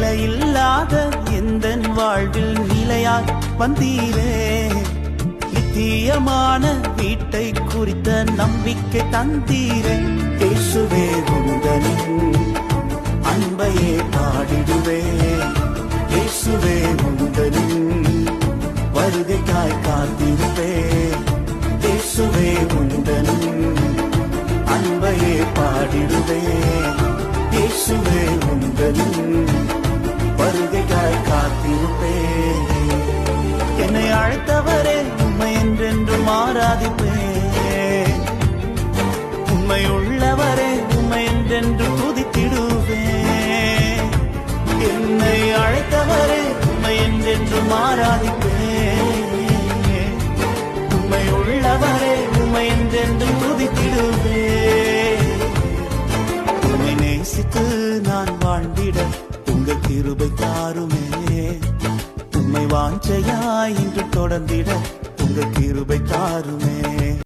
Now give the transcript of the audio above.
நிலையில்லாத எந்த வாழ்வில் நிலையாய் வந்தீரே. நித்தியமான வீட்டை குறித்த நம்பிக்கை தந்தீரே. இயேசுவே உந்தனின் அன்பையே பாடிடுவே. இயேசுவே உந்தனின் வருகைக்காய் காத்திருப்பே. இயேசுவே உந்தனின் அன்பையே பாடிடுவே. இயேசுவே உந்தனின் வருகைக்காய் காத்திருப்பே. என்னை அழைத்தவரே உம்மை என்றென்றும் ஆராதிப்பேன். உம்மை உள்ளவரே உம்மை என்றென்று துதித்திடுவேன். என்னை அழைத்தவரே உம்மை என்றென்றும் ஆராதிப்பேன். உம்மை உள்ளவரே உம்மை என்றென்று துதித்திடுவேன். உம்மை நேசித்து நான் வாழ்ந்திட உங்க கிருபை தாருமே. உம்மை வாஞ்சையாய் இன்று தொடர்ந்திட உங்க கிருபை தாருமே.